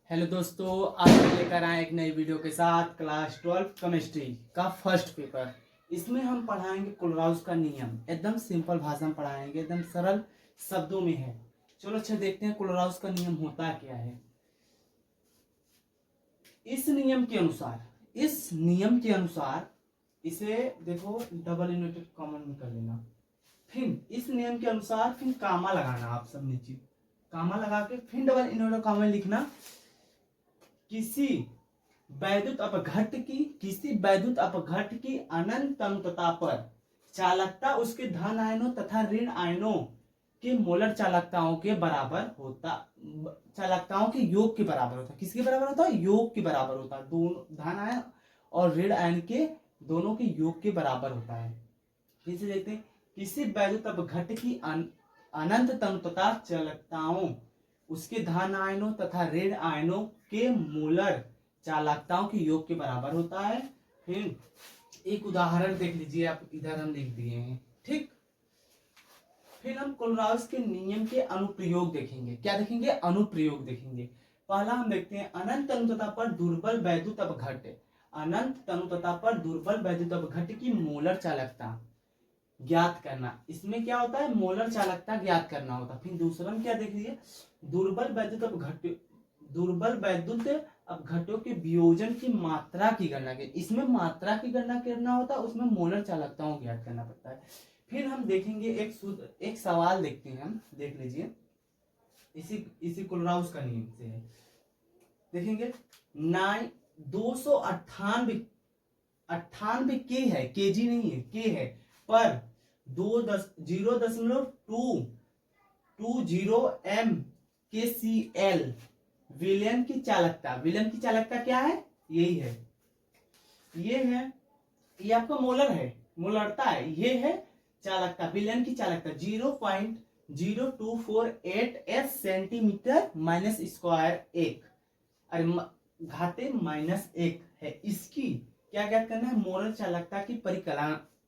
Hello दोस्तों, आज हम लेकर आए एक नई वीडियो के साथ क्लास 12 केमिस्ट्री का फर्स्ट पेपर। इसमें हम पढ़ाएंगे कोलराउस का नियम। एकदम सिंपल भाषा में पढ़ाएंगे, एकदम सरल शब्दों में है। चलो अच्छा देखते हैं कोलराउस का नियम होता क्या है। इस नियम के अनुसार इसे देखो, डबल इन्वर्टेड कॉमन में कर लेना। फिर इस नियम के अनुसार फिर कामा लगाना, आप सब नीचे कामा लगा के फिर डबल इन्वर्टेड कॉमन लिखना। किसी वैद्युत अपघट्ट की अनंत तनुतता पर चालकता उसके धन आयनों तथा ऋण आयनों के मोलर चालकताओं के बराबर होता, चालकताओं के योग के बराबर होता। किसके बराबर होता है? योग के बराबर होता है। दोनों धन आयन और ऋण आयन के दोनों के योग के बराबर होता है। फिर से देखते हैं, किसी वैद्युत अपघट्ट की अनंत तनुतता चालकताओं उसके धन आयनों तथा ऋण आयनों के मोलर चालकताओं के योग के बराबर होता है। फिर एक उदाहरण देख लीजिए, आप इधर हम लिख दिए हैं, ठीक। फिर हम कोलराउस के नियम के अनुप्रयोग देखेंगे। क्या देखेंगे? अनुप्रयोग देखेंगे। पहला हम देखते हैं, अनंत तनुतता पर दुर्बल वैद्युत अपघट्ट की मोलर चालकता ज्ञात करना। इसमें क्या होता है? मोलर चालकता ज्ञात करना होता है। फिर दूसरा में क्या देख लीजिए, दुर्बल वैद्युत अपघट्टों के वियोजन की मात्रा की गणना की। इसमें मात्रा की गणना करना होता है, उसमें मोलर चालकताओं ज्ञात करना पड़ता है। फिर हम देखेंगे एक सवाल देखते हैं, हम देख लीजिए, इसी कोलराउस का नियम से है। देखेंगे 298 के है, केजी नहीं है, के है, पर 0.220 एम के सी एल विलयन की चालकता क्या है? यही है, ये आपका मोलर है, मोलरता है। ये है चालकता, विलयन की चालकता 0.0248 एस सेंटीमीटर माइनस स्क्वायर एक, अरे घाते -1 है। इसकी क्या ज्ञात करना है? मोलर चालकता की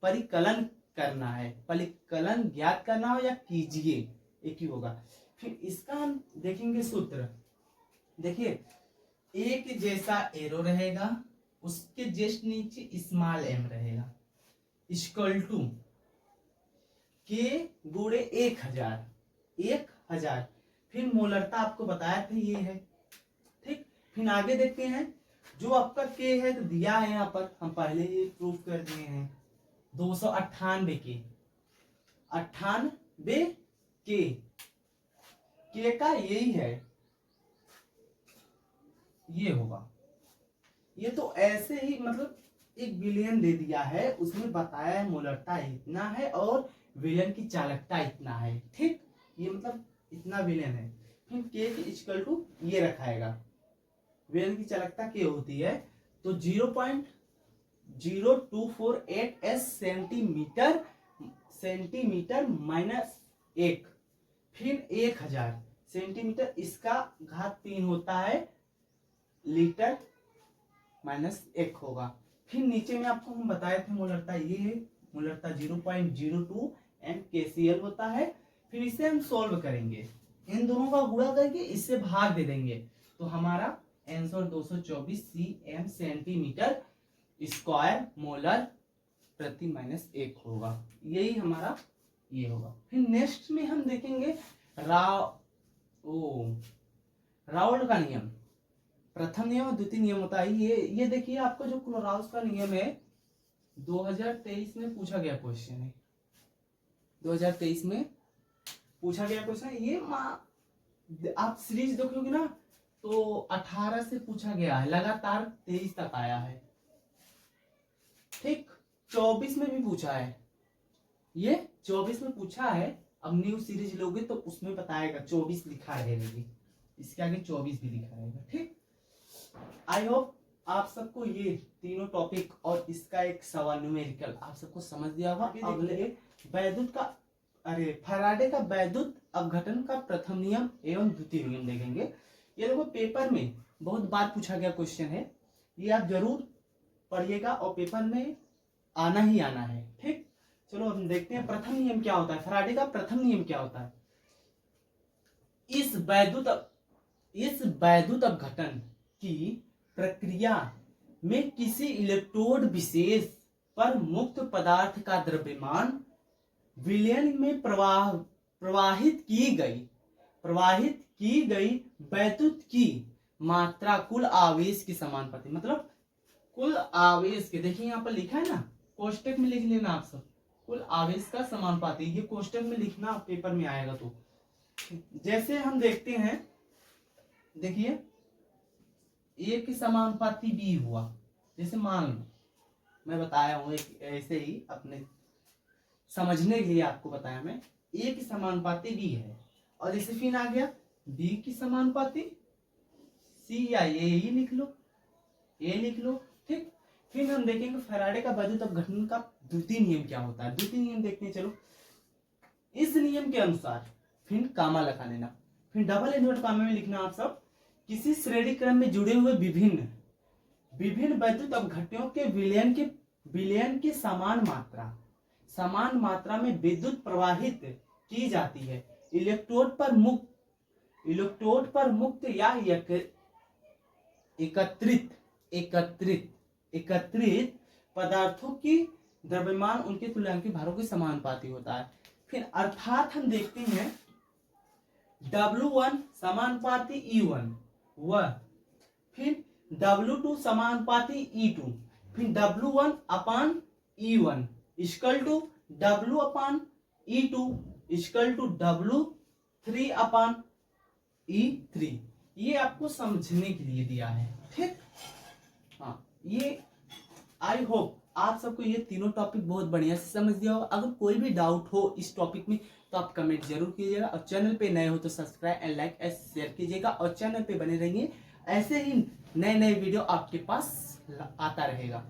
परिकलन करना है। परिकलन ज्ञात करना हो या कीजिए, एक ही होगा। फिर इसका हम देखेंगे सूत्र। देखिए, एक जैसा एरो रहेगा, उसके जस्ट नीचे स्मॉल एम रहेगा, इक्वल टू के गुणे 1000। फिर मोलरता आपको बताया था, ये है, ठीक। फिर आगे देखते हैं, जो आपका के है तो दिया है यहाँ पर, हम पहले ही प्रूफ कर दिए हैं, 298 के का यही है, ये होगा। ये तो ऐसे ही मतलब एक विलयन दे दिया है, उसमें बताया है मोलरता इतना है और विलयन की चालकता इतना है, ठीक। ये मतलब इतना विलयन है। फिर के इक्वल टू ये रखाएगा, विलयन की चालकता के होती है तो 0.0248 एस सेंटीमीटर -1, फिर 1000 सेंटीमीटर, इसका घात 3 होता है, लीटर -1 होगा। फिर नीचे में आपको हम बताए थे मोलरता, ये है मोलरता 0.02 एम केसीएल होता है। फिर इसे हम सोल्व करेंगे, इन दोनों का गुणा करके इससे भाग दे देंगे, तो हमारा answer 224 cm centimetre square molar प्रति -1 होगा। यही हमारा ये होगा। फिर नेक्स्ट में हम देखेंगे राउल्ट का नियम। प्रथम नियम और द्वितीय नियम होता है। ये देखिए, आपका जो क्लोराउस का नियम है 2023 में पूछा गया क्वेश्चन है, 2023 में पूछा गया क्वेश्चन। ये आप सीरीज देखोगे ना तो 18 से पूछा गया है, लगातार 23 तक आया है, ठीक। 24 में भी पूछा है, ये 24 में पूछा है। अब न्यू सीरीज लोगे तो उसमें बताएगा 24 लिखा रहेगा, इसके आगे 24 भी लिखा रहेगा, ठीक। आई होप आप सबको ये तीनों टॉपिक और इसका एक सवाल न्यूमेरिकल आप सबको समझ दिया होगा। अगले फैराडे का वैद्युत अपघटन का प्रथम नियम एवं द्वितीय नियम देखेंगे। ये देखो, पेपर में बहुत बार पूछा गया क्वेश्चन है, ये आप जरूर पढ़िएगा और पेपर में आना ही आना है, ठीक। चलो हम देखते हैं प्रथम नियम क्या होता है। फैराडे का प्रथम नियम क्या होता है? इस वैद्युत अपघटन की प्रक्रिया में किसी इलेक्ट्रोड विशेष पर मुक्त पदार्थ का द्रव्यमान विलयन में प्रवाहित की गई वैद्युत की मात्रा कुल आवेश के समानुपाती, मतलब कुल आवेश के, देखिए यहाँ पर लिखा है ना, कोष्टक में लिख लेना आप सब, कुल आवेश का समानुपाती, ये कोष्टक में लिखना पेपर में आएगा। तो जैसे हम देखते हैं, देखिए ए के समानुपाती बी हुआ, जैसे मान लो मैं बताया हूं एक ऐसे ही अपने समझने के लिए आपको बताया मैं, ए की समानुपाती बी है, और जैसे फिर आ गया बी की समानुपाती सी या ए ही लिख लो, ए लिख लो, ठीक। फिर हम देखेंगे फैराडे का वैद्युत अपघटन का द्वितीय नियम क्या होता है। द्वितीय नियम देखते हैं, चलो। इस नियम के अनुसार फिर कामा लगा लेना, फिर डबल इन्वर्ट कामा में लिखना आप सब, किसी श्रेणी क्रम में जुड़े हुए विभिन्न वैद्युत अपघटनों के विलयन की समान मात्रा में विद्युत प्रवाहित की जाती है। इलेक्ट्रोड पर मुक्त या एकत्रित पदार्थों की द्रव्यमान उनके तुल्यांकी भारों के समानुपाती होता है। फिर अर्थात हम देखते हैं W1 समानुपाती E1 वह, फिर W2 समानुपाती E2, फिर W1 upon E1 equal to W upon E2 equal to W3 upon E3। ये आपको समझने के लिए दिया है, ठीक। हाँ, ये आई होप आप सबको ये तीनों टॉपिक बहुत बढ़िया से समझ दिया होगा। अगर कोई भी डाउट हो इस टॉपिक में तो आप कमेंट जरूर कीजिएगा, और चैनल पे नए हो तो subscribe and like and share कीजिएगा, और चैनल पे बने रहिए, ऐसे ही नए वीडियो आपके पास आता रहेगा।